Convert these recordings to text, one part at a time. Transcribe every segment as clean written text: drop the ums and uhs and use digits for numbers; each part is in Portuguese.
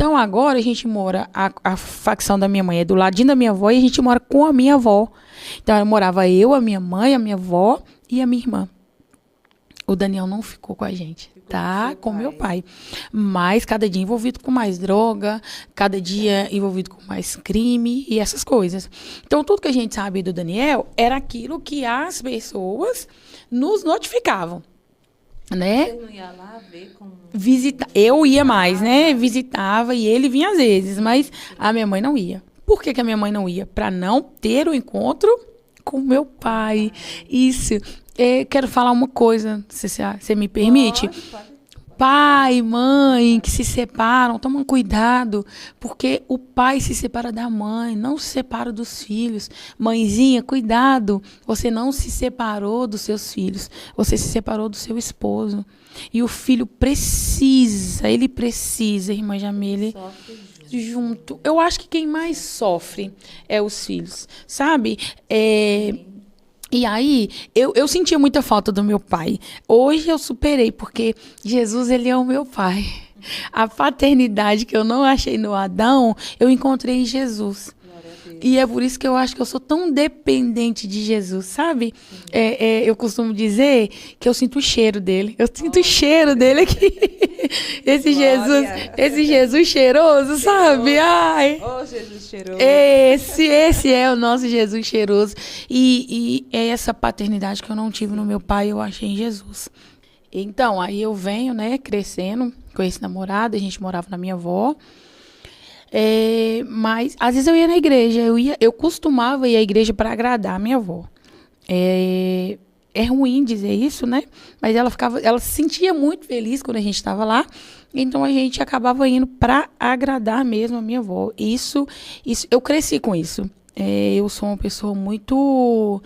Então, agora a gente mora, a facção da minha mãe é do ladinho da minha avó e a gente mora com a minha avó. Então, morava eu, a minha mãe, a minha avó e a minha irmã. O Daniel não ficou com a gente, tá? Com meu pai. Mas cada dia envolvido com mais droga, cada dia envolvido com mais crime e essas coisas. Então, tudo que a gente sabia do Daniel era aquilo que as pessoas nos notificavam, né? Você não ia lá ver como... Eu ia mais, né? Visitava e ele vinha às vezes, mas a minha mãe não ia. Por que a minha mãe não ia? Para não ter o encontro com meu pai. Isso. Quero falar uma coisa, você me permite? Pode. Pai, mãe, que se separam, tomam cuidado, porque o pai se separa da mãe, não se separa dos filhos. Mãezinha, cuidado, você não se separou dos seus filhos, você se separou do seu esposo. E o filho precisa, irmã Jamile, junto. Eu acho que quem mais sofre é os filhos, sabe? E aí, eu sentia muita falta do meu pai. Hoje eu superei, porque Jesus, ele é o meu pai. A paternidade que eu não achei no Adão, eu encontrei em Jesus. E é por isso que eu acho que eu sou tão dependente de Jesus, sabe? Eu costumo dizer que eu sinto o cheiro dele. Eu sinto o cheiro dele aqui. Esse Jesus cheiroso, sabe? Ai. Jesus cheiroso. Esse é o nosso Jesus cheiroso. E é essa paternidade que eu não tive no meu pai, eu achei em Jesus. Então, aí eu venho, né, crescendo com esse namorado, a gente morava na minha avó. Mas às vezes eu ia na igreja, eu costumava ir à igreja para agradar a minha avó. É ruim dizer isso, né? Mas ela se sentia muito feliz quando a gente estava lá, então a gente acabava indo para agradar mesmo a minha avó. Isso, eu cresci com isso. Eu sou uma pessoa muito...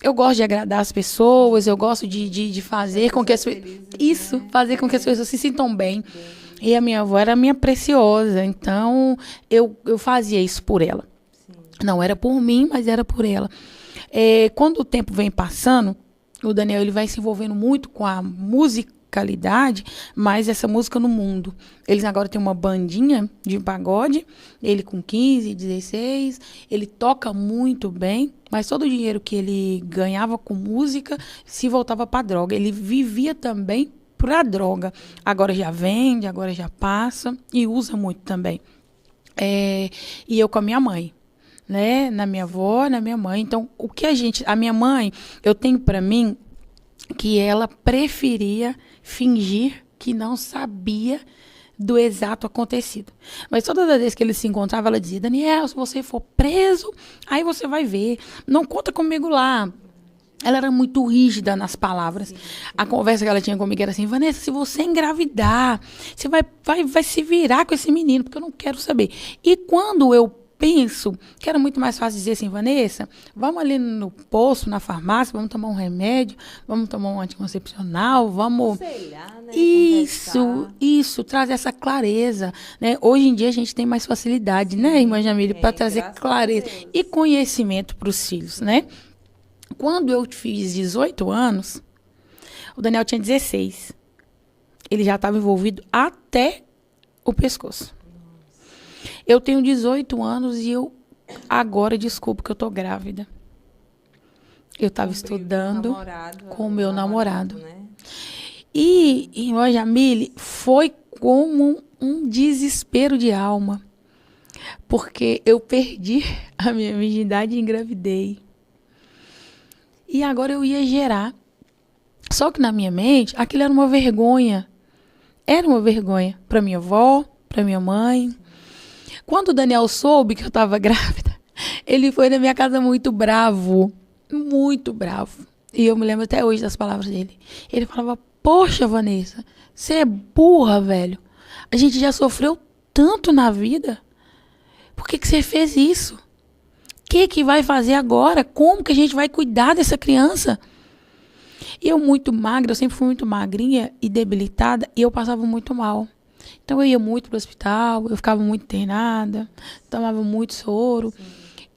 Eu gosto de agradar as pessoas, eu gosto de fazer com que as pessoas... Isso, fazer com que as pessoas se sintam bem. E a minha avó era minha preciosa, então eu fazia isso por ela. Sim. Não era por mim, mas era por ela. Quando o tempo vem passando, o Daniel ele vai se envolvendo muito com a musicalidade, mas essa música no mundo. Eles agora têm uma bandinha de pagode, ele com 15, 16, ele toca muito bem, mas todo o dinheiro que ele ganhava com música se voltava para droga. Ele vivia também para droga. Agora já vende, agora já passa e usa muito também. E eu com a minha mãe, né? Na minha avó, na minha mãe. Então, a minha mãe, eu tenho para mim que ela preferia fingir que não sabia do exato acontecido. Mas todas as vezes que ele se encontrava, ela dizia: Daniel, se você for preso, aí você vai ver. Não conta comigo lá. Ela era muito rígida nas palavras. Sim. A conversa que ela tinha comigo era assim: Vanessa, se você engravidar, você vai se virar com esse menino, porque eu não quero saber. E quando eu penso que era muito mais fácil dizer assim: Vanessa, vamos ali no posto, na farmácia, vamos tomar um remédio, vamos tomar um anticoncepcional, vamos... Sei lá, né? Isso, trazer essa clareza, né? Hoje em dia a gente tem mais facilidade, né, irmã Jamile, para trazer clareza e conhecimento para os filhos, né? Quando eu fiz 18 anos, o Daniel tinha 16. Ele já estava envolvido até o pescoço. Eu tenho 18 anos e eu agora desculpo que eu tô grávida. Eu estava estudando com o meu namorado. Né? E, irmã Jamile, foi como um desespero de alma. Porque eu perdi a minha virgindade e engravidei. E agora eu ia gerar. Só que na minha mente, aquilo era uma vergonha. Era uma vergonha para minha avó, para minha mãe. Quando o Daniel soube que eu estava grávida, ele foi na minha casa muito bravo. Muito bravo. E eu me lembro até hoje das palavras dele. Ele falava: poxa, Vanessa, você é burra, velho. A gente já sofreu tanto na vida. Por que você fez isso? O que vai fazer agora? Como que a gente vai cuidar dessa criança? E eu muito magra, eu sempre fui muito magrinha e debilitada, e eu passava muito mal. Então eu ia muito pro hospital, eu ficava muito internada, tomava muito soro. Sim.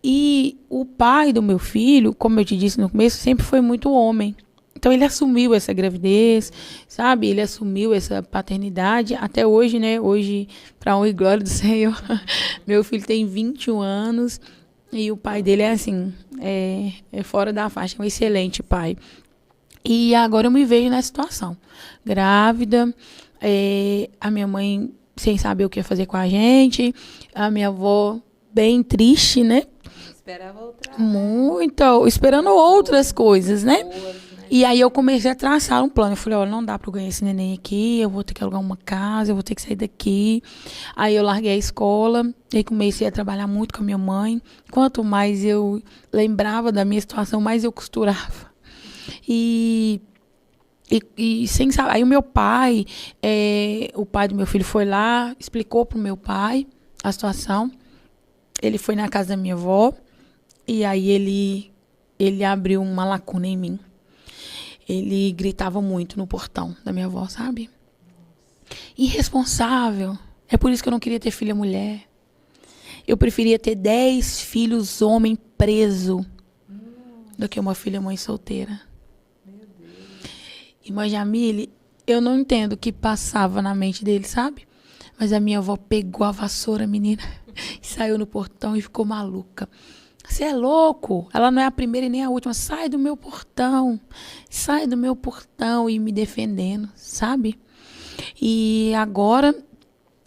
E o pai do meu filho, como eu te disse no começo, sempre foi muito homem. Então ele assumiu essa gravidez, sabe? Ele assumiu essa paternidade até hoje, né? Hoje, para honra e glória do Senhor, meu filho tem 21 anos e o pai dele é assim, é fora da faixa, é um excelente pai. E agora eu me vejo nessa situação, grávida, a minha mãe sem saber o que ia fazer com a gente, a minha avó bem triste, né? Esperava outra. Muito, esperando outras coisas, né? Boas, né? E aí eu comecei a traçar um plano. Eu falei, olha, não dá pra eu ganhar esse neném aqui, eu vou ter que alugar uma casa, eu vou ter que sair daqui. Aí eu larguei a escola, e comecei a trabalhar muito com a minha mãe. Quanto mais eu lembrava da minha situação, mais eu costurava. E sem saber. Aí o meu pai, o pai do meu filho foi lá, explicou pro meu pai a situação. Ele foi na casa da minha avó e aí ele abriu uma lacuna em mim. Ele gritava muito no portão da minha avó, sabe? Irresponsável. É por isso que eu não queria ter filha mulher. Eu preferia ter 10 filhos homem preso do que uma filha mãe solteira. Irmã Jamile, eu não entendo o que passava na mente dele, sabe? Mas a minha avó pegou a vassoura, menina, e saiu no portão e ficou maluca. Você é louco? Ela não é a primeira e nem a última. Sai do meu portão. Sai do meu portão. E me defendendo, sabe? E agora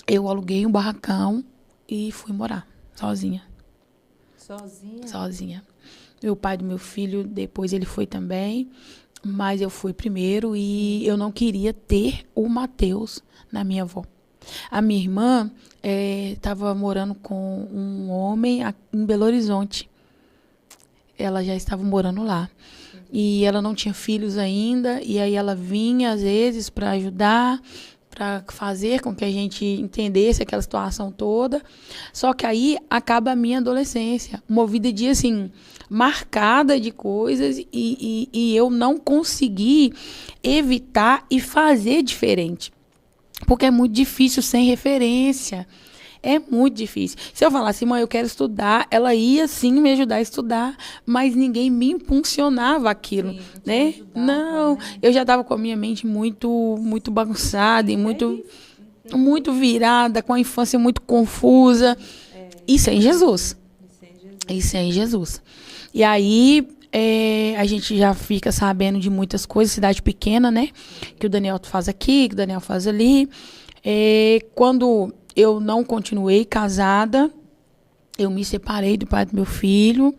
eu aluguei um barracão e fui morar sozinha. Sozinha? Sozinha. O pai do meu filho, depois ele foi também. Mas eu fui primeiro e eu não queria ter o Matheus na minha avó. A minha irmã estava morando com um homem em Belo Horizonte. Ela já estava morando lá. E ela não tinha filhos ainda. E aí ela vinha, às vezes, para ajudar, para fazer com que a gente entendesse aquela situação toda. Só que aí acaba a minha adolescência. Uma vida de, assim, marcada de coisas e eu não consegui evitar e fazer diferente. Porque é muito difícil sem referência. É muito difícil. Se eu falasse, mãe, eu quero estudar, ela ia sim me ajudar a estudar, mas ninguém me impulsionava aquilo, Sim, né? ajudava, Não, né? eu já estava com a minha mente muito bagunçada e muito virada, com a infância muito confusa. Isso é em Jesus. Isso é em Jesus. E aí a gente já fica sabendo de muitas coisas, cidade pequena, né? Que o Daniel faz aqui, que o Daniel faz ali. Quando eu não continuei casada, eu me separei do pai do meu filho.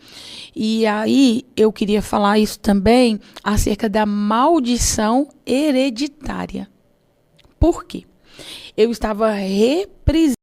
E aí eu queria falar isso também acerca da maldição hereditária. Por quê? Eu estava reprisando